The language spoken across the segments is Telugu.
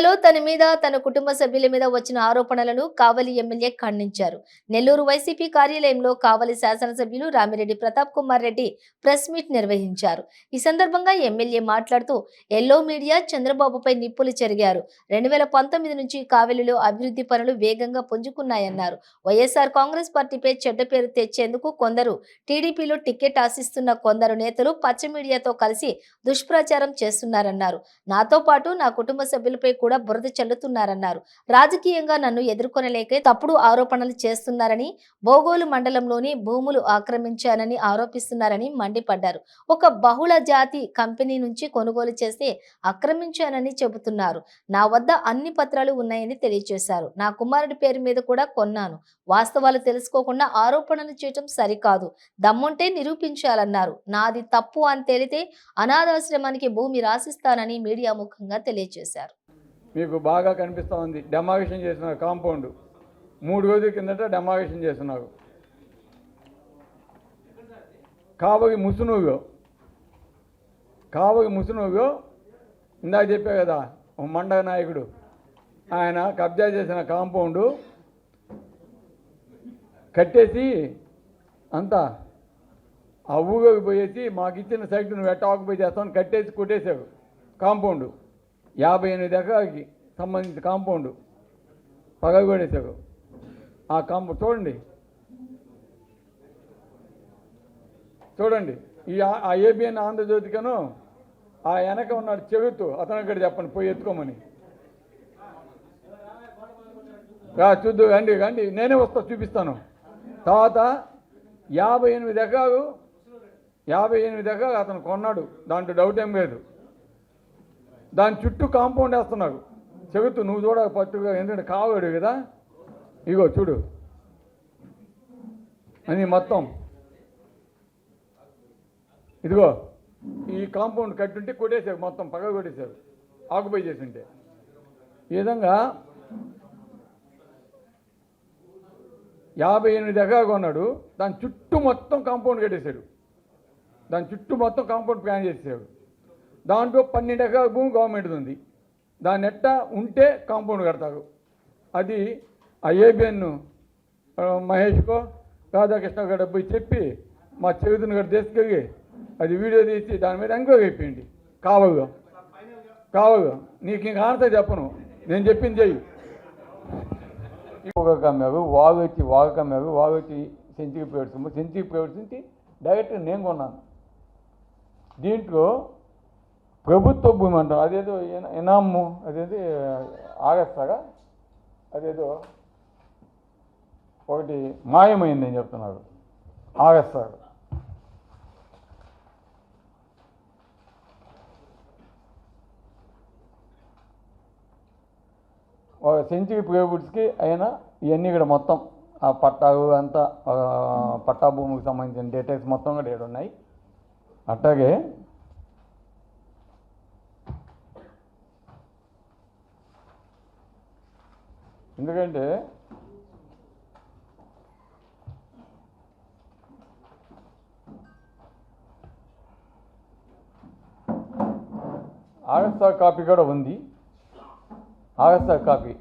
మీడియాలో తన మీద తన కుటుంబ సభ్యుల మీద వచ్చిన ఆరోపణలను కావలి ఎమ్మెల్యే ఖండించారు. నెల్లూరు వైసీపీ కార్యాలయంలో కావలి శాసనసభ్యులు రామిరెడ్డి ప్రతాప్ కుమార్ రెడ్డి ప్రెస్ మీట్ నిర్వహించారు. ఈ సందర్భంగా ఎమ్మెల్యే మాట్లాడుతూ ఎల్లో మీడియా చంద్రబాబుపై నిప్పులు చెరిగారు. 2019 నుంచి కావలిలో అభివృద్ధి పనులు వేగంగా పుంజుకున్నాయన్నారు. వైఎస్ఆర్ కాంగ్రెస్ పార్టీపై చెడ్డ పేరు తెచ్చేందుకు కొందరు, టీడీపీలో టికెట్ ఆశిస్తున్న కొందరు నేతలు పచ్చ మీడియాతో కలిసి దుష్ప్రచారం చేస్తున్నారన్నారు. నాతో పాటు నా కుటుంబ సభ్యులపై కూడా బురద చల్లుతున్నారన్నారు. రాజకీయంగా నన్ను ఎదుర్కొనలేకే తప్పుడు ఆరోపణలు చేస్తున్నారని, బోగోలు మండలంలోని భూములు ఆక్రమించానని ఆరోపిస్తున్నారని మండిపడ్డారు. ఒక బహుళ జాతి కంపెనీ నుంచి కొనుగోలు చేస్తే ఆక్రమించానని చెబుతున్నారు. నా వద్ద అన్ని పత్రాలు ఉన్నాయని తెలియజేశారు. నా కుమారుడి పేరు మీద కూడా కొన్నాను. వాస్తవాలు తెలుసుకోకుండా ఆరోపణలు చేయటం సరికాదు. దమ్ముంటే నిరూపించాలన్నారు. నాది తప్పు అని తేలితే అనాథాశ్రమానికి భూమి రాసిస్తానని మీడియా ముఖంగా తెలియజేశారు. మీకు బాగా కనిపిస్తూ ఉంది. డెమాలిషన్ చేసిన కాంపౌండ్ 3 రోజుల కిందట డెమాలిషన్ చేస్తున్నారు. కావలి ముసునూరు ఇందాక చెప్పా కదా, మండల నాయకుడు ఆయన కబ్జా చేసిన కాంపౌండ్ కట్టేసి అంతా ఆ ఊరికి పోయేసి మాకు ఇచ్చిన సైట్ నువ్వు ఎట్ట ఆక్యుపై చేస్తామని కట్టేసి కొట్టేశారు. కాంపౌండ్ 58 ఎకరాలకి సంబంధించిన కాంపౌండ్ పగలగొడేశారు. ఆ కాంపౌండ్ చూడండి ఈ ఆ ఏబిఎన్ ఆంధ్రజ్యోతికను ఆ వెనక ఉన్నాడు చెబుతూ అతను అక్కడ చెప్పండి పోయి ఎత్తుకోమని. చూద్దు రండి నేనే వస్తా చూపిస్తాను. తర్వాత 58 ఎకరాలు అతను కొన్నాడు, దాంట్లో డౌట్ ఏం లేదు. దాని చుట్టూ కాంపౌండ్ వేస్తున్నారు. చెబుతూ నువ్వు చూడ పట్టుగా, ఎందుకంటే కావాడు కదా, ఇగో చూడు అని మొత్తం ఇదిగో ఈ కాంపౌండ్ కట్టుంటే కొట్టేశారు, మొత్తం పగ కొట్టేశారు ఆక్యుపై చేసింటే. ఈ విధంగా 58 ఎకరాలు కొన్నాడు, దాని చుట్టూ మొత్తం కాంపౌండ్ కట్టేశాడు. దాని చుట్టూ మొత్తం కాంపౌండ్ ప్లాన్ చేసేవాడు. దాంట్లో 12 ఎకరాల భూమి గవర్నమెంట్ ఉంది. దాన్ని ఎట్టా ఉంటే కాంపౌండ్ కడతారు. అది ఆ ఏబిఎన్ మహేష్కో రాధాకృష్ణ గారు పోయి చెప్పి మా చెవితుని గారు తీసుకెళ్ళి అది వీడియో తీసి దాని మీద ఎంక్వైరీ అయిపోయింది. కావగా నీకు ఇంక ఆన్సర్ చెప్పను, నేను చెప్పింది చెయ్యి. కమ్మారు వాగు కమ్మారు, వాగు వచ్చి సెంచరీ ప్రైవేట్స్ నుంచి డైరెక్ట్గా నేను కొన్నాను. దీంట్లో ప్రభుత్వ భూమి అంటాం, అదేదో ఇనాము, అదేది ఆగస్తాగా, అదేదో ఒకటి మాయమైంది అని చెప్తున్నారు. ఆగస్తారు సెంచరీ ప్రైవేట్స్కి అయినా ఇవన్నీ ఇక్కడ మొత్తం ఆ పట్టాలు అంతా పట్టా భూమికి సంబంధించిన డీటెయిల్స్ మొత్తం కూడా ఇక్కడ ఉన్నాయి. అట్లాగే ఎందుకంటే ఆగస్తా కాపీ కూడా ఉంది. ఆగస్తా కాపీ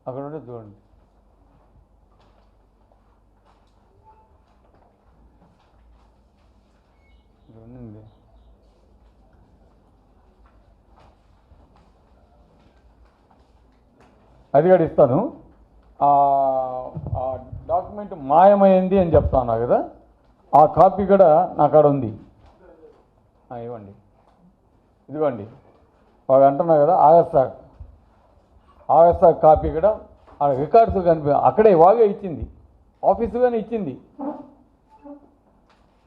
అక్కడ ఉంటే చూడండి. ఉండింది అది కూడా ఇస్తాను. ఆ డాక్యుమెంట్ మాయమైంది అని చెప్తాను కదా, ఆ కాపీ కూడా నా కాడ ఉంది. ఇవ్వండి, ఇదిగోండి. వాడు అంటున్నా కదా ఆగస్తా కాపీ కూడా ఆ రికార్డ్స్ అక్కడే వాగే ఇచ్చింది, ఆఫీసుగానే ఇచ్చింది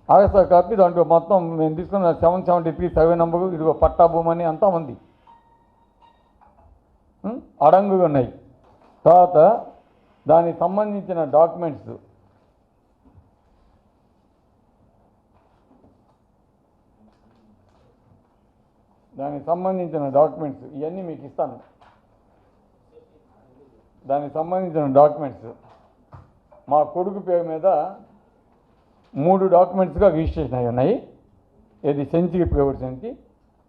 ఆగస్తా కాపీ. దాంట్లో మొత్తం మేము తీసుకున్న 773 సర్వే నెంబరు, ఇదిగో పట్టా భూమని అంతా ఉంది, అడంగుగా ఉన్నాయి. తర్వాత దానికి సంబంధించిన డాక్యుమెంట్స్ ఇవన్నీ మీకు ఇస్తాను. దానికి సంబంధించిన డాక్యుమెంట్స్ మా కొడుకు పేరు మీద 3 డాక్యుమెంట్స్గా రిజిస్ట్రేషన్ అయి ఉన్నాయి. ఇది సెంచరీ ప్రైవేట్స్ నుంచి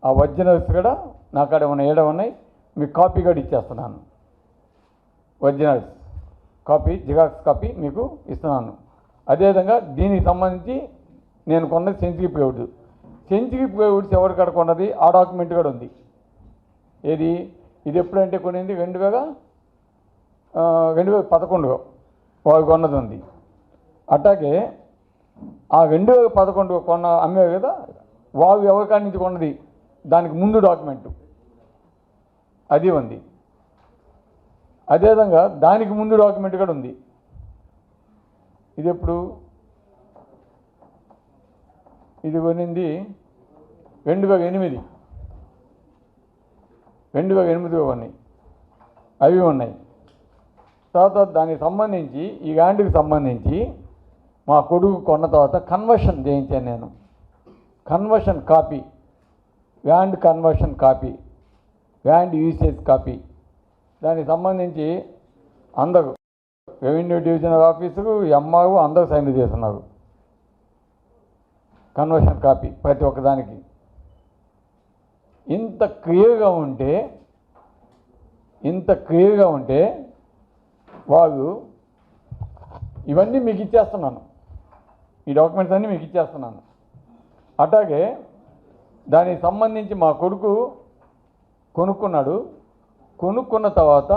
ఆ ఒరిజినల్స్ కూడా నా కాడ ఉన్నాయి, ఏడ ఉన్నాయి, మీకు కాపీ కూడా ఇచ్చేస్తున్నాను. ఒరిజినల్స్ కాపీ, జిరాక్స్ కాపీ మీకు ఇస్తున్నాను. అదేవిధంగా దీనికి సంబంధించి నేను కొన్నది సెంచరీ ప్లైవుడ్. సెంచరీ ప్లైవుడ్స్ ఎవరి కాడ కొన్నది ఆ డాక్యుమెంట్ కూడా ఉంది. ఏది ఇది ఎప్పుడంటే కొనింది 2011 వాళ్ళు కొన్నది ఉంది. అట్లాగే ఆ 2011 కొన్న అమ్మేవి కదా, వాళ్ళు ఎవరికాడి నుంచి కొన్నది దానికి ముందు డాక్యుమెంటు అది ఉంది. అదేవిధంగా దానికి ముందు డాక్యుమెంట్ కూడా ఉంది. ఇది ఎప్పుడు ఇది కొనింది 2008 ఉన్నాయి, అవి ఉన్నాయి. తర్వాత దానికి సంబంధించి ఈ ల్యాండ్కి సంబంధించి మా కొడుకు కొన్న తర్వాత కన్వర్షన్ చేయించాను నేను. Conversion copy, land conversion copy, land usage copy, దానికి సంబంధించి అందరూ రెవెన్యూ డివిజనల్ ఆఫీసుకు ఎంఆర్ఓ అందరూ సైన్ చేస్తున్నారు. కన్వర్షన్ కాపీ ప్రతి ఒక్కదానికి ఇంత క్లియర్గా ఉంటే వాళ్ళు ఇవన్నీ మీకు ఇచ్చేస్తున్నాను, ఈ డాక్యుమెంట్స్ అన్నీ మీకు ఇచ్చేస్తున్నాను. అట్లాగే దానికి సంబంధించి మా కొడుకు కొనుక్కున్నాడు. కొనుక్కున్న తర్వాత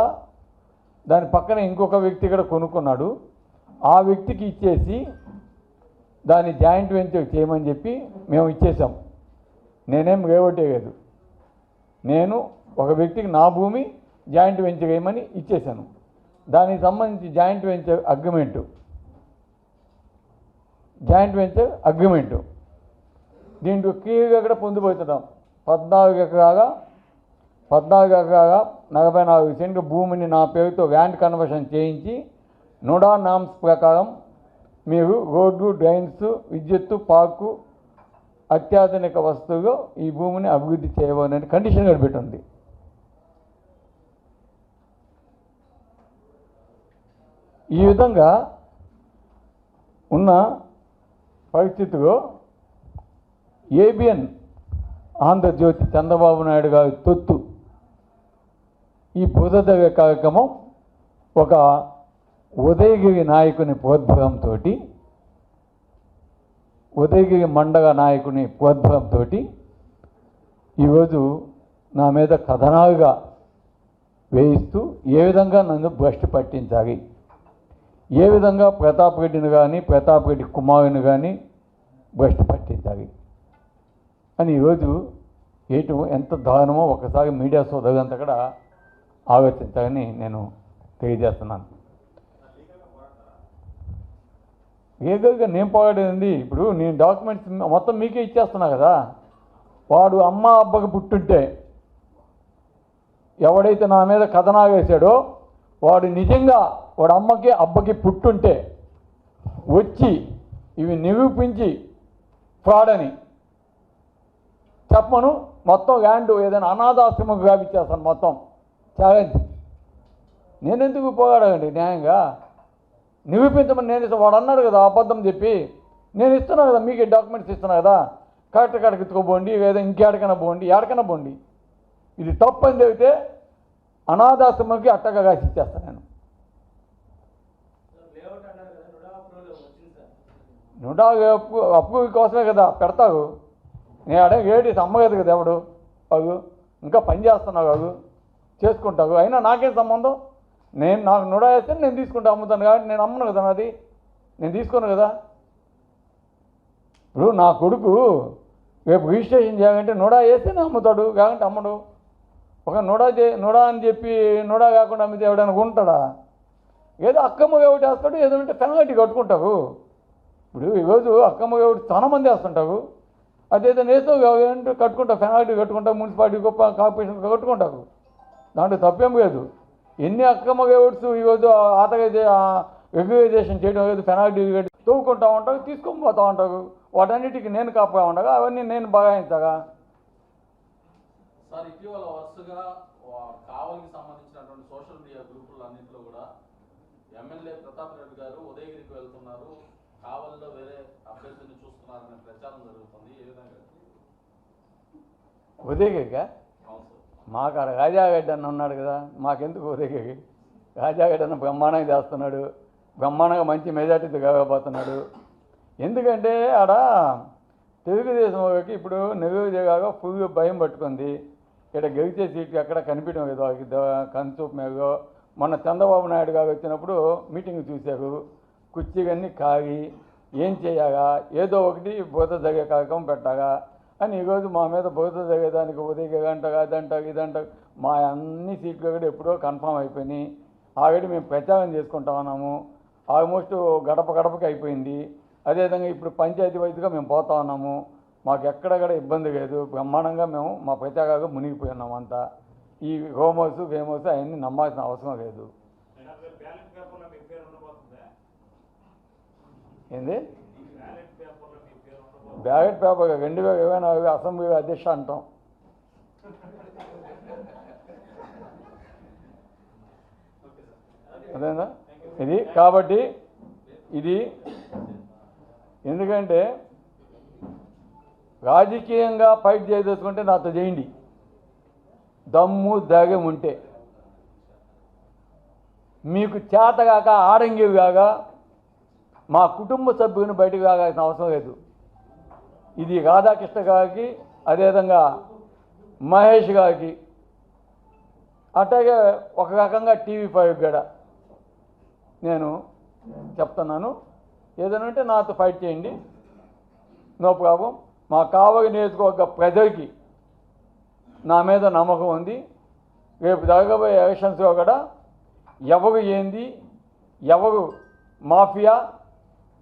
దాని పక్కన ఇంకొక వ్యక్తి కూడా కొనుక్కున్నాడు. ఆ వ్యక్తికి ఇచ్చేసి దాన్ని జాయింట్ వెంచర్ చేయమని చెప్పి మేము ఇచ్చేసాం. నేనేం రేవట్టేయలేదు, నేను ఒక వ్యక్తికి నా భూమి జాయింట్ వెంచర్ చేయమని ఇచ్చేసాను. దానికి సంబంధించి జాయింట్ వెంచర్ అగ్రిమెంటు దీంట్లో క్లియర్గా కూడా పొందిపోతున్నాం. 14 ఎకరాల 44 సెంట్ల భూమిని నా పేరుతో ల్యాండ్ కన్వర్షన్ చేయించి నోడా నామ్స్ ప్రకారం మీరు రోడ్డు, డ్రైన్స్, విద్యుత్తు, పార్కు, అత్యాధునిక వస్తువులు ఈ భూమిని అభివృద్ధి చేయబోనని కండిషన్ కూడా పెట్టింది. ఈ విధంగా ఉన్న పరిస్థితిలో ఏబిఎన్ ఆంధ్రజ్యోతి చంద్రబాబు నాయుడు గారి తొత్తు ఈ బుధదగ కార్యక్రమం ఒక ఉదయగిరి నాయకుని ప్రోద్బలంతో, ఉదయగిరి మండల నాయకుని ప్రోద్బలంతో ఈరోజు నా మీద కథనాలుగా వేయిస్తూ ఏ విధంగా నన్ను భ్రష్టు పట్టించాలి, ఏ విధంగా ప్రతాప్ రెడ్డిని కానీ ప్రతాప్ రెడ్డి కుమారుని కానీ భ్రష్టు పట్టించాలి అని ఈరోజు ఎంత దారుణమో ఒకసారి మీడియా సోదరులంతా కూడా ఆలోచించాలని నేను తెలియజేస్తున్నాను. లీగల్గా నేను పోరాడేది ఇప్పుడు నేను డాక్యుమెంట్స్ మొత్తం మీకే ఇచ్చేస్తున్నా కదా. వాడు అమ్మ అబ్బకి పుట్టుంటే ఎవడైతే నా మీద కథనాలు వేశాడో వాడు నిజంగా వాడు అమ్మకి అబ్బకి పుట్టుంటే వచ్చి ఇవి నిరూపించి ఫ్రాడ్ అని చెప్పను. మొత్తం ల్యాండ్ ఏదైనా అనాథాశ్రమకు వ్యాపించేస్తాను మొత్తం ఛాలెంజ్. నేనెందుకు పోరాడండి న్యాయంగా నిరూపించమని నేను వాడు అన్నాడు కదా అబద్ధం చెప్పి నేను ఇస్తున్నాను కదా, మీకు డాక్యుమెంట్స్ ఇస్తున్నా కదా, కరెక్ట్ కాడికి ఎత్తుకోబోండి, లేదా ఇంకెక్కడికైనా పోండి, ఎక్కడికైనా పోండి. ఇది తప్పు అని చెబితే అనాథాశ్రమకి అట్టగా కాసి ఇచ్చేస్తాను నేను. నుడా అప్పు కోసమే కదా పెడతావు. నేను అడిగి ఏడు అమ్మగదు కదా ఎవడు అగు ఇంకా పని చేస్తున్నావు అగు చేసుకుంటావు, అయినా నాకేం సంబంధం. నాకు నుడా వేస్తే నేను తీసుకుంటా అమ్ముతాను కాబట్టి నేను అమ్మను కదా, నాది నేను తీసుకోను కదా. ఇప్పుడు నా కొడుకు రేపు రిజిస్ట్రేషన్ చేయాలంటే నుడా వేస్తేనే అమ్ముతాడు, కాకంటే అమ్మడు. ఒక నుడా అని చెప్పి నుడా కాకుండా అమ్మితే ఎవడైనా ఉంటాడా? ఏదో అక్కమ్మ ఒకటి వేస్తాడు, ఏదో అంటే పెనగట్టి కట్టుకుంటావు. ఇప్పుడు ఈరోజు అక్కమ్మ ఒకటి చాలా మంది వేస్తుంటావు, అదేదో నేస్తావు అంటే కట్టుకుంటావు, పెనగట్టి కట్టుకుంటావు, మున్సిపాలిటీ గొప్ప కార్పొరేషన్ కట్టుకుంటావు, దాంట్లో తప్పేం లేదు. ఎన్ని అక్కమ్మ ఓట్స్ ఈరోజు రెగ్యులైజేషన్ చేయడం లేదు, పెనాల్టీ తవ్వుకుంటా ఉంటావు, తీసుకొని పోతూ ఉంటావు. వాటన్నిటికీ నేను కాపా ఉండగా అవన్నీ నేను బగాయించగా. సార్ ఇటీవల వరుసగా కావలికి సంబంధించినటువంటి సోషల్ మీడియా గ్రూపులు అన్నింటిలో కూడా ఎమ్మెల్యే ప్రతాప్ రెడ్డి గారు ఉదయగిరికి వెళ్తున్నారు, కావలిలో వేరే అభ్యర్థిని చూస్తున్నారనే ప్రచారం జరుగుతుంది. ఏ విధంగా ఉదయగిరిక అవును సార్. మాకు ఆడ రాజాగడ్డ అన్న ఉన్నాడు కదా, మాకెందుకు ఉదయగిరి? రాజాగడ్డ అన్న బ్రహ్మాండంగా చేస్తున్నాడు, బ్రహ్మాండంగా మంచి మెజార్టీతో కాకపోతున్నాడు. ఎందుకంటే ఆడ తెలుగుదేశం వాళ్ళకి ఇప్పుడు నెల్లూరు ఫుల్ భయం పట్టుకుంది. ఇక్కడ గెలిచే సీట్లు ఎక్కడ కనిపించడం లేదు వాళ్ళకి, కనుచూపు మేరలో. మొన్న చంద్రబాబు నాయుడు గారు వచ్చినప్పుడు మీటింగ్ చూశారు, కుర్చీలన్నీ ఖాళీ, ఏం చేయాలా, ఏదో ఒకటి బోధ జరిగే కార్యక్రమం పెట్టాలా అని ఈరోజు మా మీద బోధ జరిగేదానికి ఉదయం అంటారు, అదంటారు, ఇదంటారు. మా అన్ని సీట్లు కూడా ఎప్పుడో కన్ఫామ్ అయిపోయినాయి. ఆల్రెడీ మేము ప్రచారం చేసుకుంటా ఉన్నాము, ఆల్మోస్ట్ గడప గడపకి అయిపోయింది. అదేవిధంగా ఇప్పుడు పంచాయతీ వైద్యుగా మేము పోతా ఉన్నాము, మాకు ఎక్కడ కూడా ఇబ్బంది లేదు. బ్రహ్మాండంగా మేము మా ప్రచారాలు మునిగిపోయి ఉన్నాం అంతా. ఈ హోమోస్ ఫేమోస్ అవన్నీ నమ్మాల్సిన అవసరం లేదు. ఏంది బ్యాలెట్ పేపర్ 2024 అసెంబ్లీ అధ్యక్ష అంటాం. అదేనా ఇది? కాబట్టి ఇది ఎందుకంటే రాజకీయంగా ఫైట్ చేయదలుచుకుంటే నాతో చేయండి, దమ్ము ధైర్యం ఉంటే. మీకు చేతగాక ఆడంగివి కాగా మా కుటుంబ సభ్యుని బయటకు రాగాల్సిన అవసరం లేదు. ఇది రాధాకృష్ణ గారికి, అదేవిధంగా మహేష్ గారికి, అట్లాగే ఒక రకంగా TV5 కూడా నేను చెప్తున్నాను, ఏదైనా ఉంటే నాతో ఫైట్ చేయండి, నో ప్రాబ్లం. మా కావలి నియోజకవర్గ ప్రజలకి నా మీద నమ్మకం ఉంది. రేపు జరగబోయే ఎలక్షన్స్లో కూడా ఎవరు ఏంది, ఎవరు మాఫియా,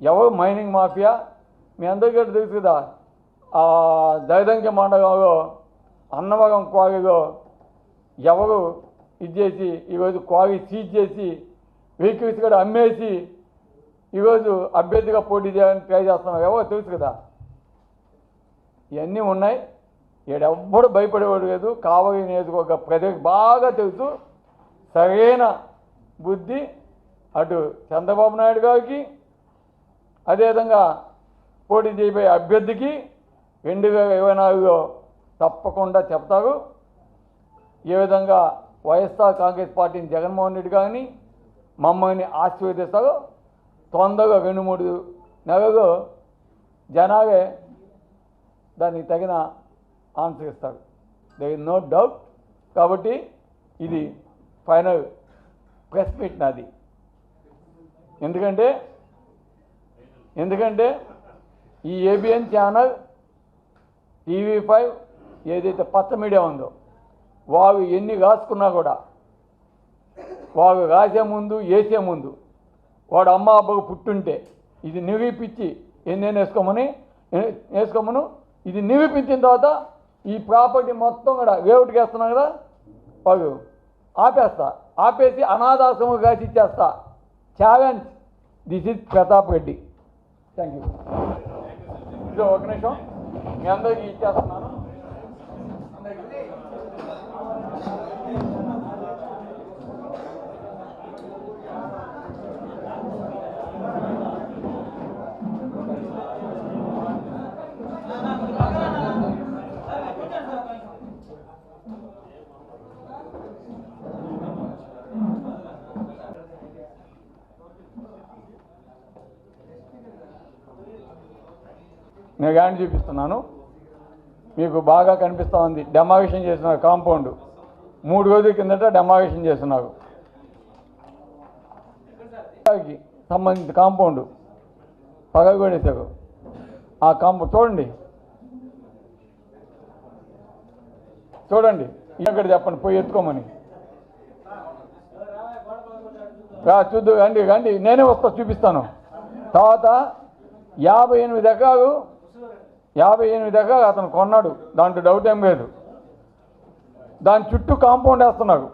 ఎవరు మైనింగ్ మాఫియా మీ అందరికీ తెలుసు కదా. దైదంకి మండలంలో అన్నవరం క్వారీలో ఎవరు ఇది చేసి ఈరోజు క్వారీ సీజ్ చేసి వెహికల్స్ కూడా అమ్మేసి ఈరోజు అభ్యర్థిగా పోటీ చేయాలని ట్రై చేస్తున్నారు, ఎవరో తెలుసు కదా. ఇవన్నీ ఉన్నాయి, ఈడెవ్వడు భయపడేవాడు లేదు. కావలి నియోజకవర్గ ప్రజలకు బాగా తెలుసు. సరైన బుద్ధి అటు చంద్రబాబు నాయుడు గారికి, అదేవిధంగా పోటీ చేయబోయే అభ్యర్థికి 2024లో తప్పకుండా చెప్తారు. ఏ విధంగా వైఎస్ఆర్ కాంగ్రెస్ పార్టీని జగన్మోహన్ రెడ్డి గారిని మమ్మల్ని ఆశీర్వదిస్తారు. తొందరగా 2-3 నెలలు జనాలే దానికి తగిన ఆన్సర్ ఇస్తారు, దేర్ ఇస్ నో డౌట్. కాబట్టి ఇది ఫైనల్ ప్రెస్ మీట్ నాది. ఎందుకంటే ఈ ABN ఛానల్, TV5 ఏదైతే పచ్చ మీడియా ఉందో వాళ్ళు ఎన్ని రాసుకున్నా కూడా, వాళ్ళు రాసే ముందు వేసే ముందు వాడు అమ్మ అబ్బకు పుట్టుంటే ఇది నిరూపించి ఎన్నేను వేసుకోమను, ఇది నిరూపించిన తర్వాత ఈ ప్రాపర్టీ మొత్తం కూడా వేవుటికి వేస్తున్నాం కదా, వాళ్ళు ఆపేసి అనాథాశ్రమం రాసి ఇచ్చేస్తా. Challenge, this is Pratap Reddy. Thank you. ఇది ఒక నిమిషం మీ అందరికీ ఇచ్చేస్తున్నాను. నేను గ్యారెంటీ చూపిస్తున్నాను, మీకు బాగా కనిపిస్తూ ఉంది. డెమాలిషన్ చేస్తున్నారు కాంపౌండ్, 3 రోజుల కిందట డెమాలిషన్ చేస్తున్నారు. సంబంధించిన కాంపౌండ్ పగలగొడేశారు. ఆ కాంపౌండ్ చూడండి ఇక్కడ చెప్పండి, పోయి ఎత్తుకోమని. చూద్దు రండి, నేనే వస్తా చూపిస్తాను. తర్వాత 58 ఎకరాలు అతను కొన్నాడు, దాంట్లో డౌట్ ఏం లేదు. దాని చుట్టూ కాంపౌండ్ వేస్తున్నారు.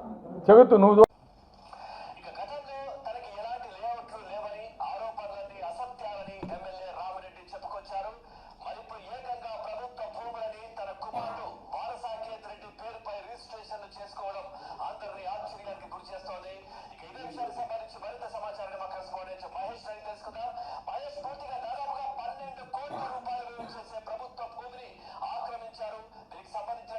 చెబుతూ నువ్వు చేసుకోవడం అందరినీ ఆశ్చర్యానికి గురి చేస్తోంది. ఇక ఇదే విషయానికి సంబంధించి మరింత సమాచారం మా కరెస్పాండెంట్ మహేష్ రెడ్డి తెలుసుకుందాం. మహేష్, పూర్తిగా దాదాపుగా 12 కోట్ల రూపాయలు విలువ చేసే ప్రభుత్వ భూమిని ఆక్రమించారు. దీనికి సంబంధించిన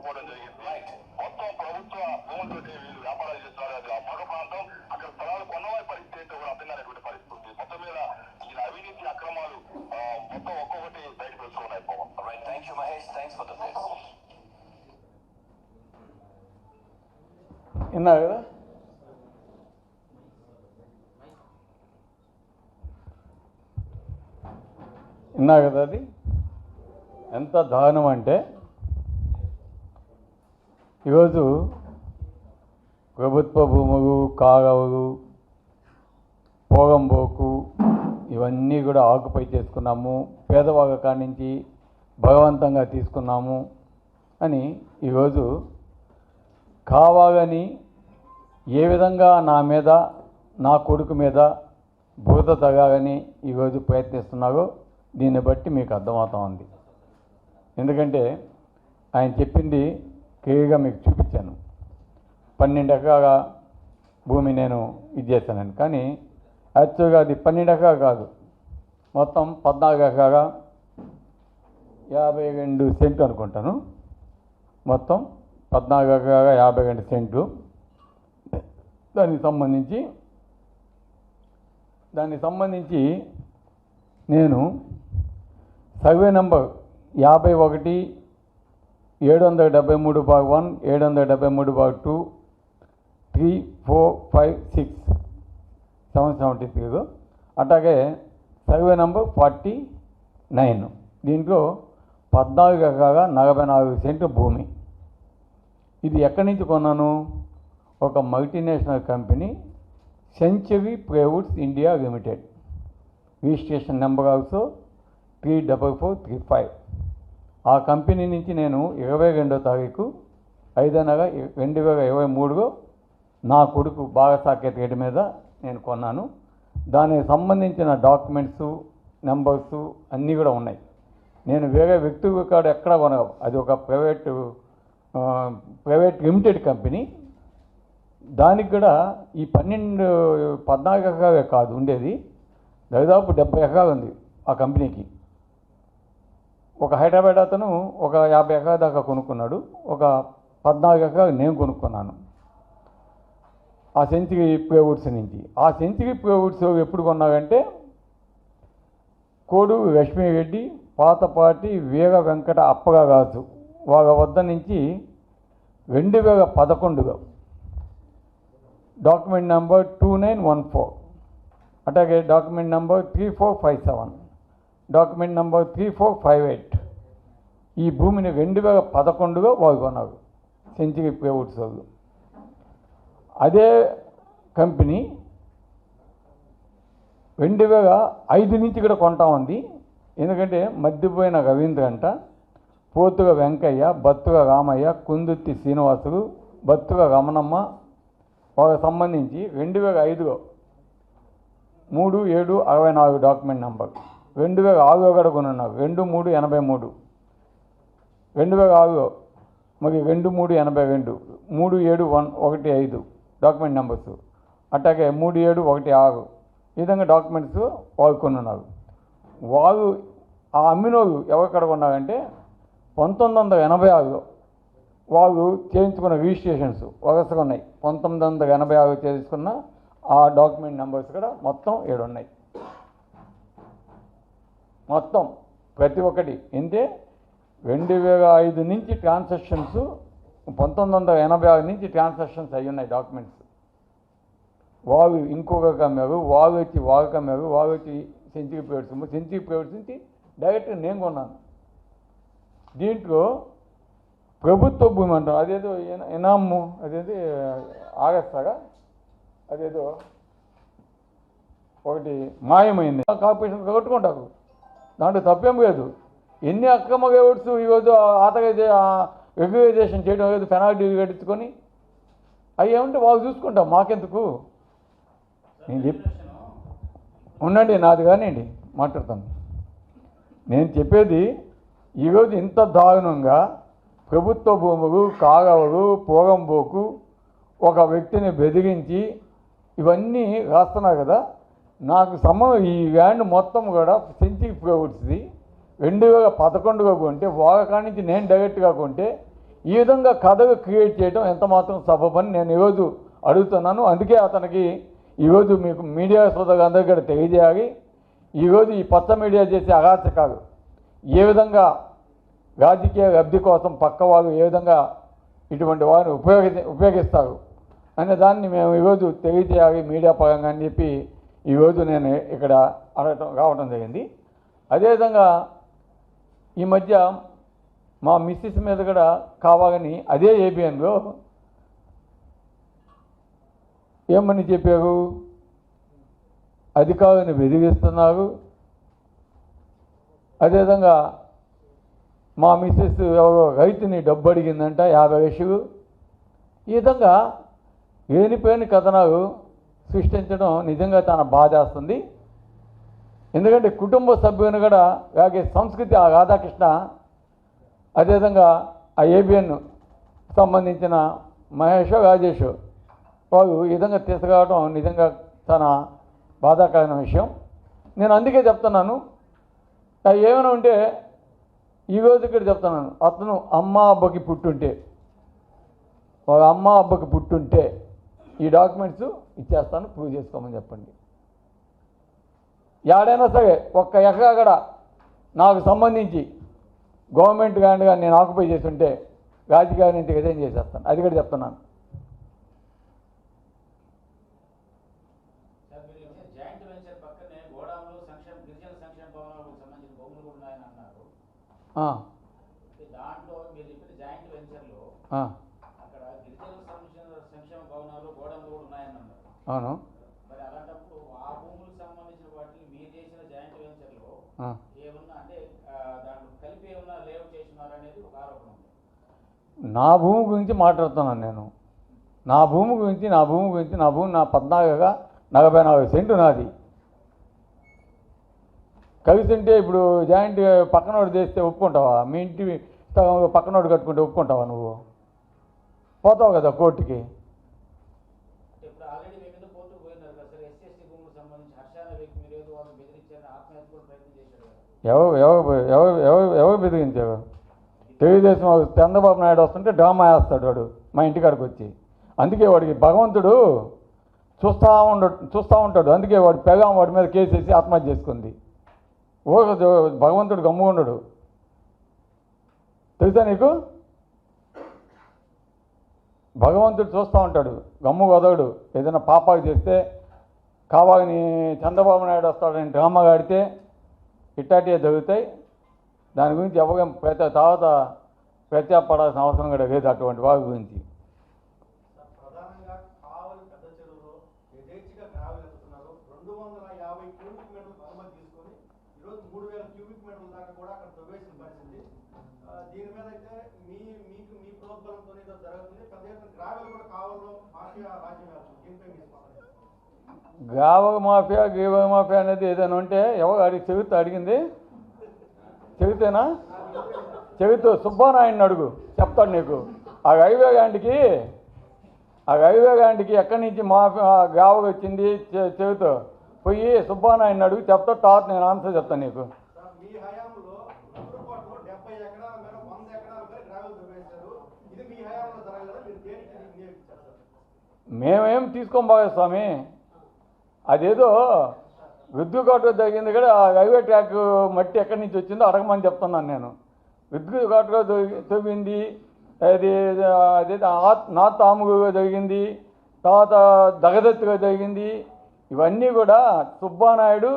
తీసుకుపోవడం జరిగింది. మొత్తం ప్రభుత్వ భూములతోటి వీళ్ళు వ్యాపారాలు చేస్తున్నారు. అది ఆ పక్క ప్రాంతం, అక్కడ స్థలాలు కొన్నవారి పరిస్థితి ఏంటో కూడా అర్థం కానటువంటి పరిస్థితి ఉంది. మొత్తం మీద ఈ అవినీతి అక్రమాలు మొత్తం ఒక్కొక్కటి బయటకు వస్తున్నాయి. Thank you Mahesh, thanks for the విన్నారు కదా. విన్నారు కదా, అది ఎంత దారుణం అంటే ఈరోజు ప్రభుత్వ భూములు, కాలువలు, పోగంబోకు ఇవన్నీ కూడా ఆకుపై చేసుకున్నాము, పేదవాళ్ళ కాడి నుంచి బలవంతంగా తీసుకున్నాము అని ఈరోజు కావాలని ఏ విధంగా నా మీద, నా కొడుకు మీద బురద తగాలని ఈరోజు ప్రయత్నిస్తున్నారో దీన్ని బట్టి మీకు అర్థమవుతా ఉంది. ఎందుకంటే ఆయన చెప్పింది క్లియర్గా మీకు చూపించాను. 12 ఎకరాల భూమి నేను ఇది చేశానని, కానీ యాక్చువల్గా అది 12 ఎకరాలు కాదు, మొత్తం 14 ఎకరాల 52 సెంట్లు అనుకుంటాను. మొత్తం 14 ఎకరాల 52 సెంట్లు. దానికి సంబంధించి నేను సర్వే నెంబర్ 51/773/1, 773/2, 3, 4, 5, 6, 773, అట్లాగే సర్వే నెంబర్ 49. దీంట్లో 14 ఎకరాల 44 సెంట్లు భూమి. ఇది ఎక్కడి నుంచి కొన్నాను? ఒక multinational company, century plywoods India limited. Registration number also 34435. ఆ కంపెనీ నుంచి నేను 22వ తారీఖు 5వ నెల 2023లో నా కొడుకు భాగసాకేత్ రేటు మీద నేను కొన్నాను. దానికి సంబంధించిన డాక్యుమెంట్సు, నెంబర్సు అన్నీ కూడా ఉన్నాయి. నేను వేరే వ్యక్తుల కాడ ఎక్కడ కొనవు. అది ఒక ప్రైవేట్ లిమిటెడ్ కంపెనీ. దానికి కూడా ఈ 14 ఎకరాలే కాదు ఉండేది, దాదాపు 70 ఎకరాలు ఉంది ఆ కంపెనీకి. ఒక హైదరాబాద్ అతను ఒక 50 ఎకరాల దాకా కొనుక్కున్నాడు. ఒక 14 ఎకరాలు నేను కొనుక్కున్నాను ఆ సెంచరీ ప్లైవుడ్స్ నుంచి. ఆ సెంచరీ ప్లైవుడ్స్ ఎప్పుడు కొన్నాకంటే కోడూరు లక్ష్మీరెడ్డి, పాతపాటి వీర వెంకట అప్పగరాజు వాళ్ళ వద్ద నుంచి 2011లో డాక్యుమెంట్ నెంబర్ 2914, అట్లాగే డాక్యుమెంట్ నెంబర్ 3457, డాక్యుమెంట్ నెంబర్ 3458 ఈ భూమిని 2011లో వాళ్ళు కొన్నారు సెంచరీ ప్లైవుడ్స్ వాళ్ళు. అదే కంపెనీ 2005 నుంచి కూడా కొంటా ఉంది. ఎందుకంటే మధ్యపోయిన రవీంద్ర అంట, పోతుగ వెంకయ్య, బత్తుగ రామయ్య, కుందుర్తి శ్రీనివాసులు, బత్తుగ రమణమ్మ వాళ్ళకి సంబంధించి 2005లో 3/7/64 డాక్యుమెంట్ నెంబర్. 2006లో కూడా కొనున్నారు 2/3/83, 2006లో మరి 2/3/82, 3/7/15 డాక్యుమెంట్ నెంబర్స్, అట్లాగే 3/7/16 ఈ విధంగా డాక్యుమెంట్స్ వాళ్ళు కొనున్నారు. వాళ్ళు ఆ అమ్మినోళ్ళు ఎవరికడ కొన్నారంటే 1986లో వాళ్ళు చేయించుకున్న రిజిస్ట్రేషన్స్ వరుసగా ఉన్నాయి. 1986 చేసుకున్న ఆ డాక్యుమెంట్ నెంబర్స్ కూడా మొత్తం 7 ఉన్నాయి. మొత్తం ప్రతి ఒక్కటి అంటే 2005 నుంచి ట్రాన్సాక్షన్స్, 1986 నుంచి ట్రాన్సాక్షన్స్ అయ్యి ఉన్నాయి డాక్యుమెంట్స్. వాళ్ళు ఇంకొక కమ్మారు, వాళ్ళు వచ్చి వాళ్ళు కమ్మారు, వాళ్ళు వచ్చి సెంచరీ ప్రైవేట్స్ నుంచి డైరెక్ట్ నేను కొన్నాను. దీంట్లో ప్రభుత్వ భూమి అంటాం, అదేదో ఇనాము, అదేదో ఆగస్తాగా అదేదో ఒకటి మాయమైంది, కార్పొరేషన్ కట్టుకుంటారు, దాంట్లో తప్పేం లేదు. ఎన్ని అక్రమ లేఅవుట్స్ ఈరోజు రెగ్యులైజేషన్ చేయడం లేదు, పెనాల్టీ కట్టించుకొని అవి ఏమంటే వాళ్ళు చూసుకుంటాం, మాకెందుకు. నేను ఉండండి, నాది కానివ్వండి, మాట్లాడతాను. నేను చెప్పేది ఈరోజు ఇంత దారుణంగా ప్రభుత్వ భూములు, కాలువలు, పోగంబోకు ఒక వ్యక్తిని బెదిరించి ఇవన్నీ రాస్తున్నారు కదా. నాకు ఈ ల్యాండ్ మొత్తం కూడా సెంచరీ ప్రైవేట్స్ది 2011లో కొంటే వాళ్ళ కాడి నుంచి నేను డైరెక్ట్గా కొంటే ఈ విధంగా కథలు క్రియేట్ చేయడం ఎంత మాత్రం సబబని నేను ఈరోజు అడుగుతున్నాను. అందుకే అతనికి ఈరోజు మీకు మీడియా సోదరులందరికీ కూడా తెలియజేయాలి. ఈరోజు ఈ పచ్చ మీడియా చేసే అరాచకాలు ఏ విధంగా రాజకీయ లబ్ధి కోసం పక్క వాళ్ళు ఏ విధంగా ఇటువంటి వారిని ఉపయోగిస్తారు అనే దాన్ని మేము ఈరోజు తెలియజేయాలి మీడియా పరంగా అని చెప్పి ఈరోజు నేను ఇక్కడ రావడం జరిగింది. అదేవిధంగా ఈ మధ్య మా మిస్సెస్ మీద కూడా కావాలని అదే ఏబిఎన్లో ఏమని చెప్పారు, అధికారులను బెదిరిస్తున్నారు. అదేవిధంగా మా మిస్సెస్ ఎవరో రైతుని డబ్బు అడిగిందంట 50 లక్షలు. ఈ విధంగా లేనిపోయిన కథనాలు సృష్టించడం నిజంగా చాలా బాధేస్తుంది. ఎందుకంటే కుటుంబ సభ్యుని కూడా అలాగే సంస్కృతి ఆ రాధాకృష్ణ అదేవిధంగా ఆ ఏబిఎన్ సంబంధించిన మహేష్ రాజేష్ వారు ఈ విధంగా తీసుకురావడం నిజంగా చాలా బాధాకరమైన విషయం. నేను అందుకే చెప్తున్నాను, ఏమైనా ఉంటే ఈరోజు ఇక్కడ చెప్తున్నాను, అతను అమ్మ అబ్బకి పుట్టుంటే వాళ్ళ అమ్మ అబ్బకి పుట్టుంటే ఈ డాక్యుమెంట్స్ ఇచ్చేస్తాను, ప్రూవ్ చేసుకోమని చెప్పండి. ఏడైనా సరే ఒక్క ఎకరా కూడా నాకు సంబంధించి గవర్నమెంట్ కానీ నేను ఆక్యుపై చేస్తుంటే రాజకీయాల నుంచి రిజైన్ చేసేస్తాను, అది కూడా చెప్తున్నాను. జాయింట్ వెంచర్ పక్కనే గోడాములు గిరిజన సంక్షేమ భవనాలకు సంబంధించిన భూములు కూడా ఉన్నాయని అన్నారు. దాంట్లో మీరు చెప్పిన జాయింట్ వెంచర్లో అక్కడ గిరిజన సంక్షేమ భవనాలు గోడాములు కూడా ఉన్నాయని అన్నారు. అవును. మరి అలాంటప్పుడు ఆ భూములకు సంబంధించిన వాటిని మీరు చేసిన జాయింట్ వెంచర్లో ఏమన్నా అంటే దాంట్లో కలిపి ఏమన్నా లేఅవుట్ చేసినారు అనేది ఒక ఆరోపణ ఉంది. నా భూమి గురించి మాట్లాడుతున్నాను నేను. నా భూమి నా భూమి నా 44 సెంటు నాది. కలిసి ఉంటే ఇప్పుడు జాయింట్ పక్కనోడు చేస్తే ఒప్పుకుంటావా? మీ ఇంటి పక్కనోడు కట్టుకుంటే ఒప్పుకుంటావా? నువ్వు పోతావు కదా కోర్టుకి. ఇప్పుడు ఆల్రెడీ మీ మీద కోర్టుకు పోయినారు కదా సార్. ఎస్సీ భూములకు సంబంధించి హర్షాల వ్యక్తి మీరు ఏదో వాళ్ళు బెదిరించారని ఆత్మహత్య కూడా ప్రయత్నం చేశారు కదా. ఎవరు బెదిరించారు? తెలుగుదేశం చంద్రబాబు నాయుడు వస్తుంటే డ్రామా వేస్తాడు వాడు మా ఇంటికాడికి వచ్చి. అందుకే వాడికి భగవంతుడు చూస్తూ ఉంటాడు. అందుకే వాడు పెగాం వాడి మీద కేసు వేసి ఆత్మహత్య చేసుకుంది. భగవంతుడు గమ్ముకుండడు, తెలుసా నీకు? భగవంతుడు చూస్తూ ఉంటాడు, గమ్ము వదలడు. ఏదైనా పాపాలు చేస్తే కావాలని చంద్రబాబు నాయుడు వస్తాడని డ్రామా ఆడితే ఇట్టాటివే జరుగుతాయి. దాని గురించి ఎవరు తర్వాత ప్రత్యాపడాల్సిన అవసరం కూడా లేదు అటువంటి వారి గురించి. ప్రధానంగా కావలి పెద్ద చెరువులో యథేచ్ఛగా గ్రావెల్ ఎత్తుతున్నారు. 250 క్యూబిక్ మీటర్లు అనుమతి తీసుకొని ఈరోజు 3000 క్యూబిక్ మీటర్ల దాకా కూడా అక్కడ ప్రవేశించిన పరిస్థితి. దీని మీద అయితే మీ ప్రోద్బలంతో ఏదో జరుగుతుంది. పెద్ద ఎత్తున గ్రావెల్ కూడా కావల్లో మాఫియా రాజ్యం వెళ్తుంది. దీనిపై మీ స్పందన? గ్రావెల్ మాఫియా అనేది ఏదైనా ఉంటే ఎవరు అడిగింది చెబితేనా? చెబుతూ సుబ్బానాయుడిని అడుగు, చెప్తాడు నీకు. ఆ రైల్వే గాండికి ఎక్కడి నుంచి గ్రావెల్ వచ్చింది చెబుతూ పోయి సుబ్బానాయుడిని అడుగు, చెప్తా. తర్వాత నేను ఆన్సర్ చెప్తాను నీకు. మీ హయాంలో 70 ఎకరాల మేర 100 ఎకరాల మేర గ్రావెల్ ప్రవేశించారు. ఇది మీ హయాంలో జరగలేదా? మీరు దేనికి వినియోగించారు? మేమేం తీసుకోబోయే స్వామి, అదేదో విద్యుత్ జరిగింది కూడా ఆ రైల్వే ట్రాక్ మట్టి ఎక్కడి నుంచి వచ్చిందో అడగమని చెప్తున్నాను నేను. విద్యుత్ తవ్వింది, అది నార్త్ ఆముగా జరిగింది, తర్వాత దగదత్తుగా జరిగింది. ఇవన్నీ కూడా సుబ్బానాయుడు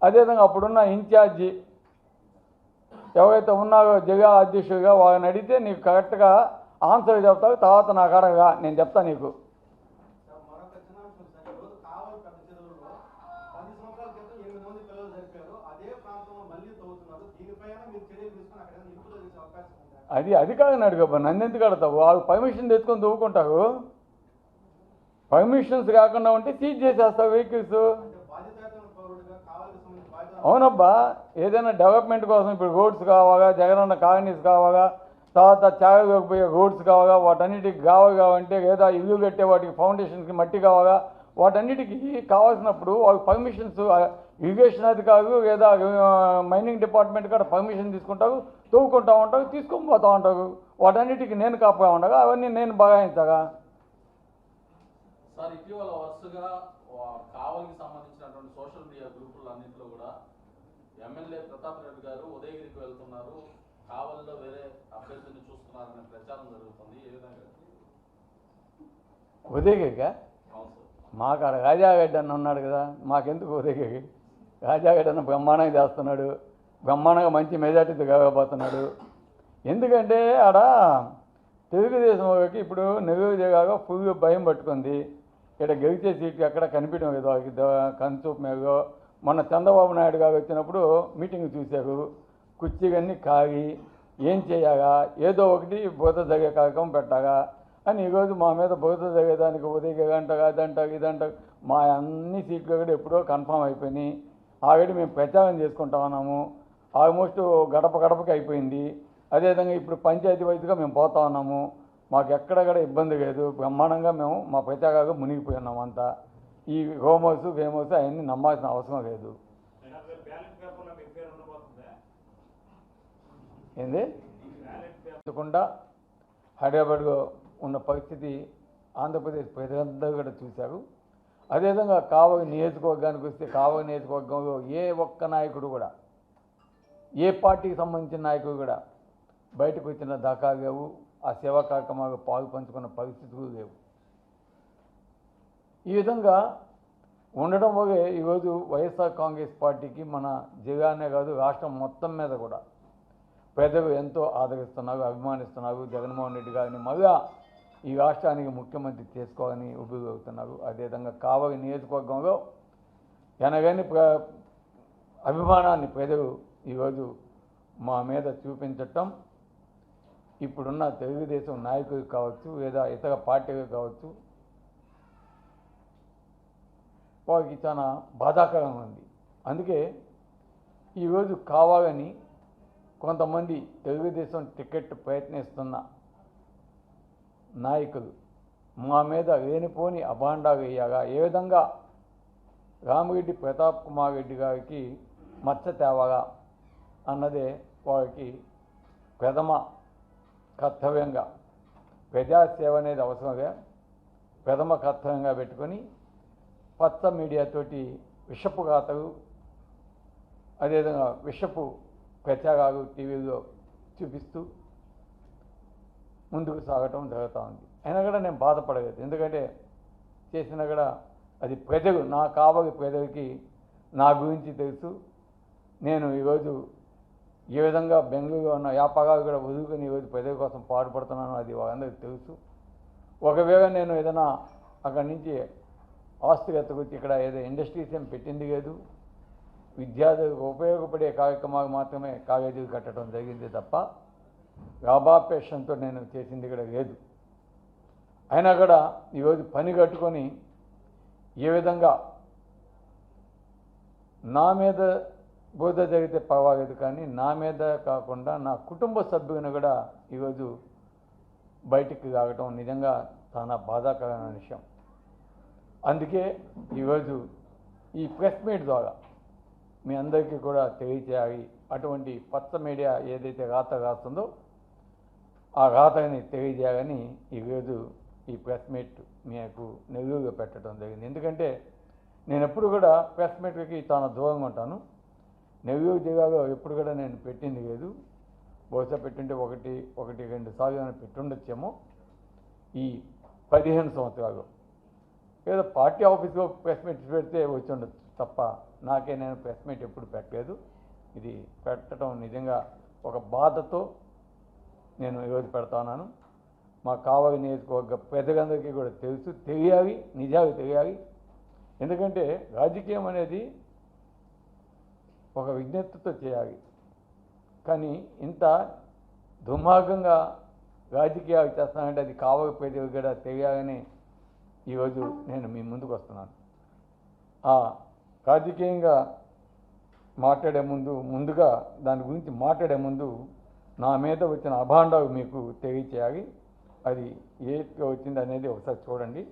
అదేవిధంగా అప్పుడున్న ఇన్ఛార్జి ఎవరైతే ఉన్నారో జిల్లా అధ్యక్షుడిగా వాళ్ళని అడిగితే నీకు కరెక్ట్గా ఆన్సర్ చెప్తావు. తర్వాత నాకు అడగగా నేను చెప్తాను నీకు. మరొక చిన్న విషయం సార్, ఈరోజు కావలి పెద్ద చెరువులో 10 సంవత్సరాల క్రితం 8 మంది పిల్లలు చనిపోయారు. అదే ప్రాంతంలో మళ్ళీ తవ్వుతున్నారు. దీనిపైన మీరు చర్యలు తీసుకుని అక్కడ నిలుపుదల చేసే అవకాశం ఉంది? అది కాదని అడుగబ్బా, నన్ను ఎందుకు అడతావు? వాళ్ళు పర్మిషన్ తెచ్చుకొని తవ్వుకుంటారు. పర్మిషన్స్ కాకుండా ఉంటే సీజ్ చేసేస్తావు వెహికల్స్. అవునబ్బా, ఏదైనా డెవలప్మెంట్ కోసం ఇప్పుడు రోడ్స్ కావాలా, జగనన్న కాలనీస్ కావాలా, తర్వాత చాగపోయే రోడ్స్ కావాలా, వాటన్నిటికి కావాలంటే లేదా ఇల్లు కట్టే వాటికి ఫౌండేషన్కి మట్టి కావాలా, వాటన్నిటికీ కావాల్సినప్పుడు వాళ్ళకి పర్మిషన్స్ ఇరిగేషన్ అధికారులు లేదా మైనింగ్ డిపార్ట్మెంట్ కూడా పర్మిషన్ తీసుకుంటారు, తవ్వుకుంటూ ఉంటారు, తీసుకొని పోతూ ఉంటారు. వాటన్నిటికీ నేను కాపగా ఉండగా అవన్నీ నేను బగాయించగా. సార్ ఇటీవల వరుసగా కావలికి సంబంధించినటువంటి సోషల్ మీడియా గ్రూపులన్నింటిలో కూడా ఎమ్మెల్యే ప్రతాప్ రెడ్డి గారు ఉదయగిరికి వెళ్తున్నారు, కావలిలో వేరే అభ్యర్థిని చూస్తున్నారనే ప్రచారం జరుగుతుంది. ఏ విధంగా? ఉదయగిరిగా అవును సార్. మాకు ఆడ రాజాగడ్డ అన్న ఉన్నాడు కదా, మాకెందుకు ఉదయగిరి? రాజాగడ్డ అన్న బ్రహ్మాండంగా చేస్తున్నాడు, బ్రహ్మాండంగా మంచి మెజార్టీతో కాకపోతున్నాడు. ఎందుకంటే ఆడ తెలుగుదేశం వాళ్ళకి ఇప్పుడు నెల్లూరు ఫుల్ భయం పట్టుకుంది. ఇక్కడ గెలిచే సీట్లు ఎక్కడ కనిపించడం లేదు కనుచూపు మేగో. మొన్న చంద్రబాబు నాయుడు గారు వచ్చినప్పుడు మీటింగ్ చూశారు, కుర్చీలన్నీ కాగి ఏం చేయాగా, ఏదో ఒకటి బోధ జరిగే కార్యక్రమం పెట్టాగా అని ఈరోజు మా మీద బోధ జరిగేదానికి ఉదయం అంటారు, అదంటారు, ఇదంటారు. మా అన్ని సీట్లు కూడా ఎప్పుడో కన్ఫామ్ అయిపోయినాయి. ఆల్రెడీ మేము ప్రచారం చేసుకుంటా ఉన్నాము. ఆల్మోస్ట్ గడప గడపకి అయిపోయింది. అదేవిధంగా ఇప్పుడు పంచాయతీ వైద్యుగా మేము పోతా ఉన్నాము. మాకు ఎక్కడ ఇబ్బంది లేదు, బ్రహ్మాండంగా మేము మా ప్రచారాలు మునిగిపోయి ఉన్నాము అంతా. ఈ హోమోస్ ఫేమోస్ అవన్నీ నమ్మాల్సిన అవసరం లేదు. ఏంది చెప్పకుండా హైదరాబాద్లో ఉన్న పరిస్థితి ఆంధ్రప్రదేశ్ ప్రజలందరూ కూడా చూశారు. అదేవిధంగా కావలి నియోజకవర్గానికి వస్తే కావలి నియోజకవర్గంలో ఏ ఒక్క నాయకుడు కూడా, ఏ పార్టీకి సంబంధించిన నాయకుడు కూడా బయటకు వచ్చిన దాఖలు లేవు. ఆ సేవా కార్యక్రమాలు పాలు పంచుకున్న పరిస్థితులు లేవు. ఈ విధంగా ఉండడం వల్లే ఈరోజు వైఎస్ఆర్ కాంగ్రెస్ పార్టీకి మన జిల్లానే కాదు రాష్ట్రం మొత్తం మీద కూడా ప్రజలు ఎంతో ఆదరిస్తున్నారు, అభిమానిస్తున్నారు. జగన్మోహన్ రెడ్డి గారిని మళ్ళా ఈ రాష్ట్రానికి ముఖ్యమంత్రి చేసుకోవాలని ఉబ్బిగవుతున్నారు. అదేవిధంగా కావలి నియోజకవర్గంలో ఎనగని అభిమానాన్ని ప్రజలు ఈరోజు మా మీద చూపించటం, ఇప్పుడున్న తెలుగుదేశం నాయకులు కావచ్చు, లేదా ఇతర పార్టీలు కావచ్చు, వారికి చాలా బాధాకరంగా ఉంది. అందుకే ఈరోజు కావాలని కొంతమంది తెలుగుదేశం టికెట్ ప్రయత్నిస్తున్న నాయకులు మా మీద లేనిపోని అభాండాలు వేయగా ఏ విధంగా రామిరెడ్డి ప్రతాప్ కుమార్ రెడ్డి గారికి మచ్చ తేవగా అన్నదే వారికి ప్రథమ కర్తవ్యంగా, ప్రజాసేవ అనేది అవసరంగా ప్రథమ కర్తవ్యంగా పెట్టుకొని పచ్చ మీడియాతోటి విషపు గాథలు, అదేవిధంగా విషపు ప్రచారాలు టీవీలో చూపిస్తూ ముందుకు సాగటం జరుగుతూ ఉంది. అయినా కూడా నేను బాధపడలేదు. ఎందుకంటే చేసినా కూడా అది ప్రజలు, నా కావలి ప్రజలకి నా గురించి తెలుసు. నేను ఈరోజు ఏ విధంగా బెంగళూరులో ఉన్న వ్యాపారాలు కూడా వదులుకొని ఈరోజు ప్రజల కోసం పాటుపడుతున్నాను, అది వాళ్ళందరికీ తెలుసు. ఒకవేళ నేను ఏదైనా అక్కడి నుంచి ఆస్తులు ఎత్తకొచ్చి ఇక్కడ ఏదో ఇండస్ట్రీస్ ఏం పెట్టింది లేదు, విద్యార్థులకు ఉపయోగపడే కార్యక్రమాలు మాత్రమే కాలేజీలు కట్టడం జరిగింది తప్ప లాభాపేక్షంతో నేను చేసింది కూడా లేదు. అయినా కూడా ఈరోజు పని కట్టుకొని ఏ విధంగా నా మీద బోధ జరిగితే పర్వాలేదు, కానీ నా మీద కాకుండా నా కుటుంబ సభ్యులను కూడా ఈరోజు బయటికి రావటం నిజంగా చాలా బాధాకరమైన విషయం. అందుకే ఈరోజు ఈ ప్రెస్ మీట్ ద్వారా మీ అందరికీ కూడా తెలియచేయాలి. అటువంటి పచ్చ మీడియా ఏదైతే రాత రాస్తుందో ఆ రాతని తెలియజేయాలని ఈరోజు ఈ ప్రెస్ మీట్ మీకు నెల్లూరుగా పెట్టడం జరిగింది. ఎందుకంటే నేను ఎప్పుడు కూడా ప్రెస్ మీట్కి చాలా దూరంగా ఉంటాను. నెల్లూరు జిల్లాలో ఎప్పుడు కూడా నేను పెట్టింది లేదు. బహుశా పెట్టింటే ఒకటి రెండు సార్లు పెట్టుండొచ్చేమో ఈ 15 సంవత్సరాలు. ఏదో పార్టీ ఆఫీస్లో ప్రెస్ మీట్ పెడితే వచ్చి ఉండొచ్చు తప్ప నేను ప్రెస్ మీట్ ఎప్పుడు పెట్టలేదు. ఇది పెట్టడం నిజంగా ఒక బాధతో నేను ఈరోజు పెడతాను. మా కావలి నియోజకవర్గ ప్రజలందరికీ కూడా తెలుసు, తెలియాలి, నిజాలు తెలియాలి. ఎందుకంటే రాజకీయం అనేది ఒక విజ్ఞతతో చేయాలి, కానీ ఇంత దుర్మార్గంగా రాజకీయాలు చేస్తానంటే అది కావలి ప్రజలు కూడా తెలియాలని ఈరోజు నేను మీ ముందుకు వస్తున్నాను. రాజకీయంగా మాట్లాడే ముందుగా దాని గురించి మాట్లాడే ముందు నా మీద వచ్చిన అభాండాలు మీకు తెలియచేయాలి. అది ఏగా వచ్చింది అనేది ఒకసారి చూడండి.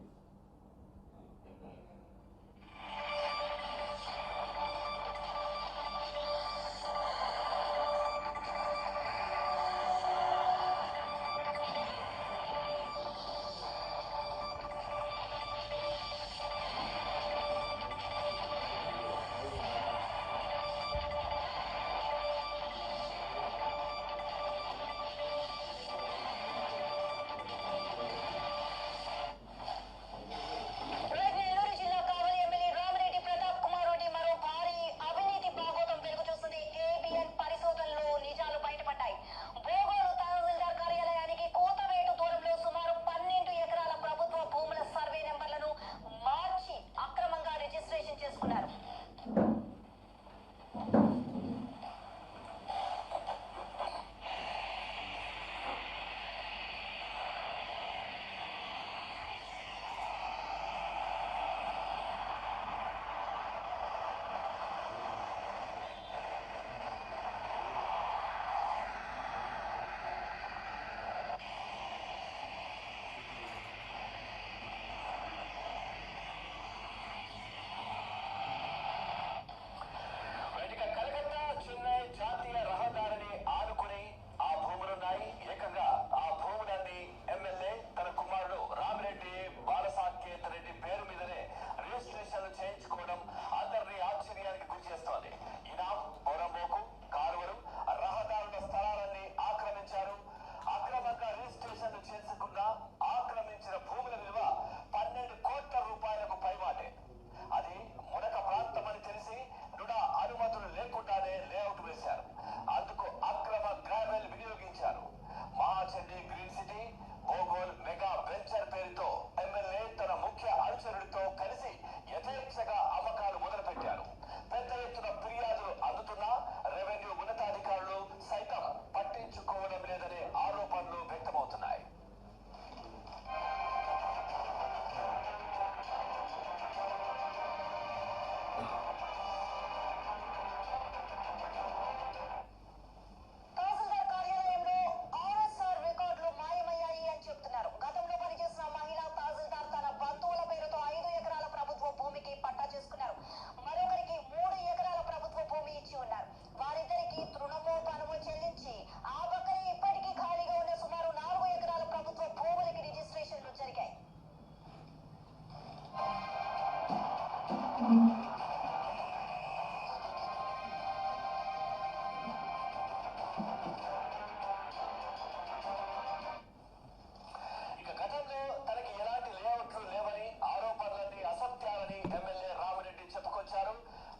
ఎమ్మెల్యే రామిరెడ్డి చెప్పుకొచ్చారు.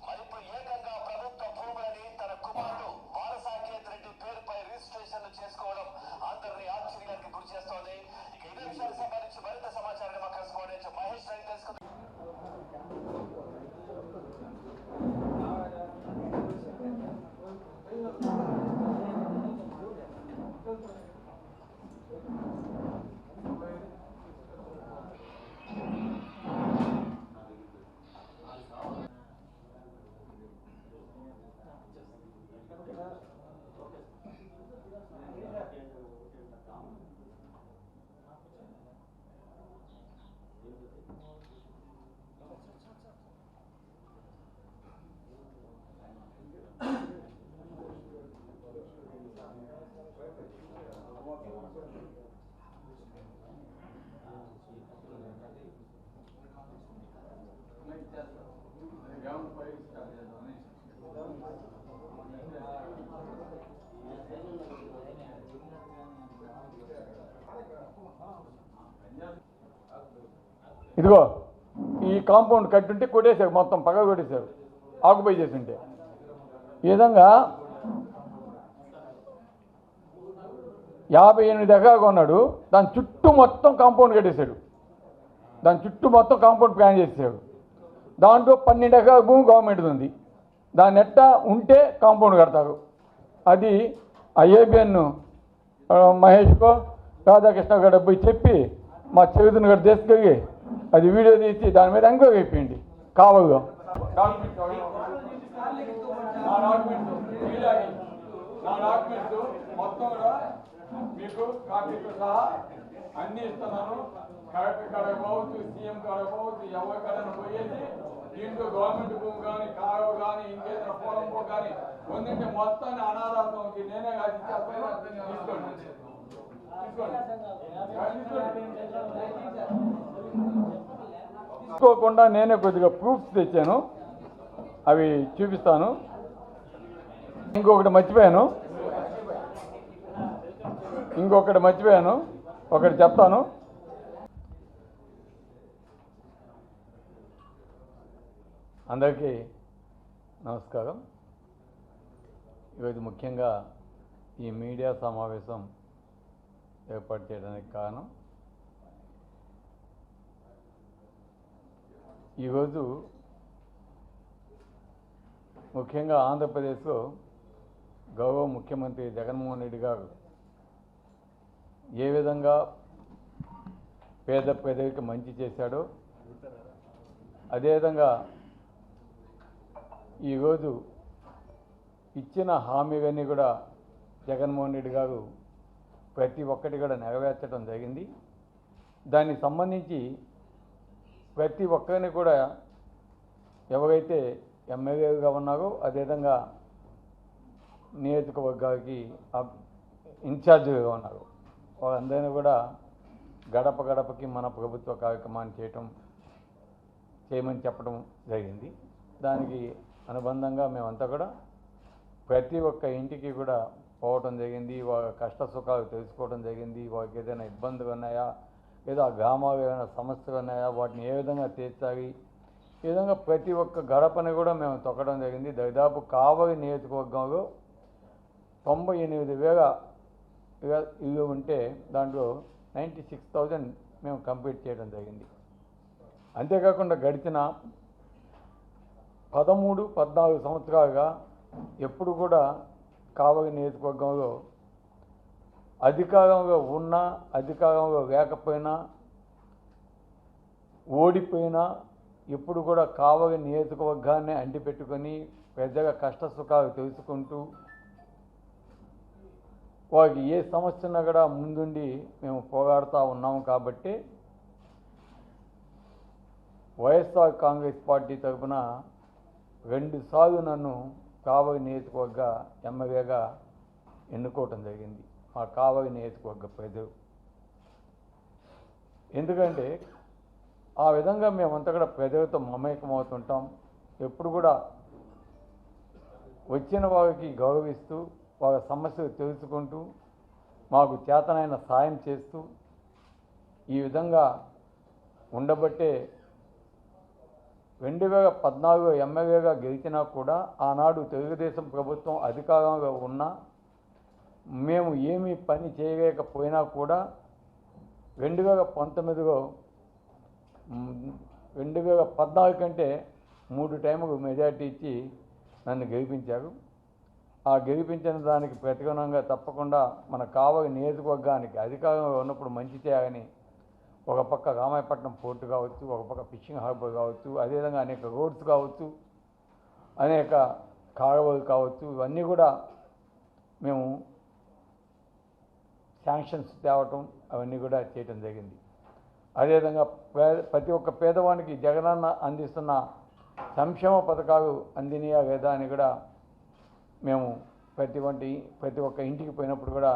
మరి ఇప్పుడు ఏకంగా ప్రభుత్వ భూములని తన కుమారుడు బాలసాకేత్ రెడ్డి పేరుపై రిజిస్ట్రేషన్ చేసుకోవడం అందరినీ ఆశ్చర్యానికి గురి చేస్తోంది. ఇక ఇదే విషయానికి సంబంధించి మరింత సమాచారాన్ని మా కరెస్పాండెంట్ మహేష్ రైతు తెలుసుకుందాం. ఇదిగో ఈ కాంపౌండ్ కట్టుంటే కొట్టేశారు, మొత్తం పగ కొట్టేశారు, ఆకుపై చేస్తుంటే. ఈ విధంగా 58 ఎకరాలు కొన్నాడు, దాని చుట్టూ మొత్తం కాంపౌండ్ కట్టేశాడు, దాని చుట్టూ మొత్తం కాంపౌండ్ ప్లాన్ చేసాడు. దాంట్లో 12 ఎకరాల భూమి గవర్నమెంట్ ఉంది, దాన్ని ఎట్టా ఉంటే కాంపౌండ్ కడతారు. అది ఐఏబిఎన్ మహేష్కో రాధాకృష్ణ గారు పోయి చెప్పి మా చెవితుని గారు తీసుకెళ్ళి అది వీడియో తీసి దాని మీద ఎంక్వైరీ అయిపోయింది కావగా. నా డాక్యుమెంట్స్ మొత్తం కూడా మీకు కాపీతో సహా అన్నీ ఇస్తున్నాను. కలెక్టర్ కాడ పోవచ్చు, సీఎం కాడ పోవచ్చు, ఎవరి కాడైనా పోయేసి దీంట్లో గవర్నమెంట్ భూమి కానీ కాలువ కానీ ఇంకేదైనా పొలం భూ కానీ ఉందంటే మొత్తాన్ని అనాథాశ్రమంకి నేనే కాదు తీసుకోండి. తీసుకోకుండా నేనే కొద్దిగా ప్రూఫ్స్ తెచ్చాను, అవి చూపిస్తాను. ఇంకొకటి మర్చిపోయాను, ఒకటి చెప్తాను. అందరికీ నమస్కారం. ఈరోజు ముఖ్యంగా ఈ మీడియా సమావేశం ఏర్పాటు చేయడానికి కారణం, ఈరోజు ముఖ్యంగా ఆంధ్రప్రదేశ్లో గౌరవ ముఖ్యమంత్రి జగన్మోహన్ రెడ్డి గారు ఏ విధంగా పేద ప్రజలకు మంచి చేశాడో, అదేవిధంగా ఈరోజు ఇచ్చిన హామీలన్నీ కూడా జగన్మోహన్ రెడ్డి గారు ప్రతి ఒక్కటి కూడా నెరవేర్చడం జరిగింది. దానికి సంబంధించి ప్రతి ఒక్కరిని కూడా ఎవరైతే ఎమ్మెల్యేగా ఉన్నారో అదేవిధంగా నియోజకవర్గానికి ఇన్ఛార్జిగా ఉన్నారు వాళ్ళందరినీ కూడా గడప గడపకి మన ప్రభుత్వ కార్యక్రమాన్ని చేయమని చెప్పడం జరిగింది. దానికి అనుబంధంగా మేమంతా కూడా ప్రతి ఒక్క ఇంటికి కూడా పోవటం జరిగింది, వాళ్ళ కష్ట సుఖాలు తెలుసుకోవడం జరిగింది. వాళ్ళకి ఏదైనా ఇబ్బందులు ఉన్నాయా, లేదా ఆ గ్రామాలు ఏదైనా సమస్యలు ఉన్నాయా, వాటిని ఏ విధంగా తీర్చాలి, ఈ విధంగా ప్రతి ఒక్క గడపని కూడా మేము తొక్కడం జరిగింది. దాదాపు కావలి నియోజకవర్గంలో 98,000 ఇల్లు ఉంటే దాంట్లో 96,000 మేము కంప్లీట్ చేయడం జరిగింది. అంతేకాకుండా గడిచిన 13-14 సంవత్సరాలుగా ఎప్పుడు కూడా కావలి నియోజకవర్గంలో అధికారంలో ఉన్నా అధికారంలో లేకపోయినా ఓడిపోయినా ఎప్పుడు కూడా కావలి నియోజకవర్గాన్ని అంటిపెట్టుకొని ప్రజల కష్ట సుఖాలు తెలుసుకుంటూ వారికి ఏ సమస్య ఉన్నా కూడా ముందుండి మేము పోరాడుతూ ఉన్నాము. కాబట్టి వైఎస్ఆర్ కాంగ్రెస్ పార్టీ తరఫున 2 సార్లు నన్ను కావలి నియోజకవర్గ ఎమ్మెల్యేగా ఎన్నుకోవటం జరిగింది మా కావలి నియోజకవర్గ ప్రజలు. ఎందుకంటే ఆ విధంగా మేమంతా కూడా ప్రజలతో మమేకమవుతుంటాం. ఎప్పుడు కూడా వచ్చిన వారికి గౌరవిస్తూ వాళ్ళ సమస్యలు తెలుసుకుంటూ మాకు చేతనైన సాయం చేస్తూ ఈ విధంగా ఉండబట్టే 2014 ఎమ్మెల్యేగా గెలిచినా కూడా ఆనాడు తెలుగుదేశం ప్రభుత్వం అధికారంలో ఉన్నా మేము ఏమీ పని చేయలేకపోయినా కూడా 2019లో 2014 కంటే 3 టైములు మెజార్టీ ఇచ్చి నన్ను గెలిపించారు. ఆ గెలిపించిన దానికి ప్రతిగుణంగా తప్పకుండా మన కావలి నియోజకవర్గానికి అధికారంలో ఉన్నప్పుడు మంచి చేయాలని ఒక పక్క రామాయపట్నం పోర్టు కావచ్చు, ఒక పక్క ఫిషింగ్ హార్బర్ కావచ్చు, అదేవిధంగా అనేక రోడ్స్ కావచ్చు, అనేక కాలువలు కావచ్చు, ఇవన్నీ కూడా మేము శాంక్షన్స్ తేవటం అవన్నీ కూడా చేయటం జరిగింది. అదేవిధంగా ప్రతి ఒక్క పేదవానికి జగనన్న అందిస్తున్న సంక్షేమ పథకాలు అందినయా లేదా అని కూడా మేము ప్రతి ఒక్క ఇంటికి పోయినప్పుడు కూడా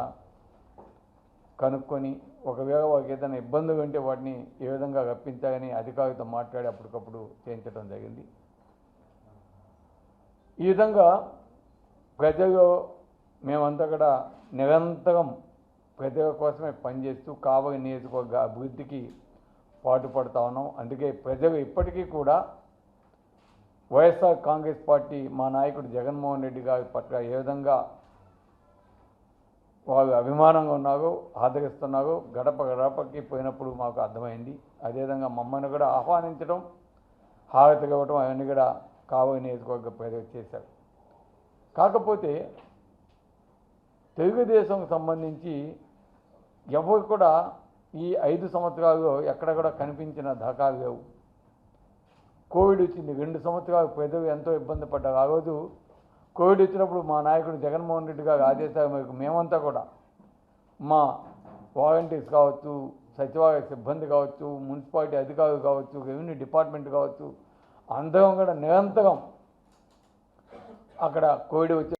కనుక్కొని ఒకవేళ వాళ్ళకి ఏదైనా ఇబ్బందులు ఉంటే వాటిని ఏ విధంగా రప్పించాలని అధికారులతో మాట్లాడి అప్పటికప్పుడు చేయించడం జరిగింది. ఈ విధంగా ప్రజల్లో మేమంతా కూడా నిరంతరం ప్రజల కోసమే పనిచేస్తూ కావలి నియోజకవర్గ అభివృద్ధికి పాటుపడుతూ ఉన్నాం. అందుకే ప్రజలు ఇప్పటికీ కూడా వైఎస్ఆర్ కాంగ్రెస్ పార్టీ మా నాయకుడు జగన్మోహన్ రెడ్డి గారి పట్ల ఏ విధంగా వాళ్ళు అభిమానంగా ఉన్నారో, ఆదరిస్తున్నారో గడప గడపకి పోయినప్పుడు మాకు అర్థమైంది. అదేవిధంగా మమ్మల్ని కూడా ఆహ్వానించడం, హారతి ఇవ్వడం అవన్నీ కూడా కావలి నియోజకవర్గ ప్రజలు చేశారు. కాకపోతే తెలుగుదేశంకు సంబంధించి ఎవరు కూడా ఈ 5 సంవత్సరాల్లో ఎక్కడ కూడా కనిపించిన దాఖలాలు లేవు. కోవిడ్ వచ్చింది, 2 సంవత్సరాలు ప్రజలు ఎంతో ఇబ్బంది పడ్డారు. ఆ రోజు కోవిడ్ వచ్చినప్పుడు మా నాయకుడు జగన్మోహన్ రెడ్డి గారు ఆదేశాల మేరకు మేమంతా కూడా మా వాలంటీర్స్ కావచ్చు, సచివాలయ సిబ్బంది కావచ్చు, మున్సిపాలిటీ అధికారులు కావచ్చు, రెవెన్యూ డిపార్ట్మెంట్ కావచ్చు, అందరం కూడా నిరంతరం అక్కడ కోవిడ్ వచ్చి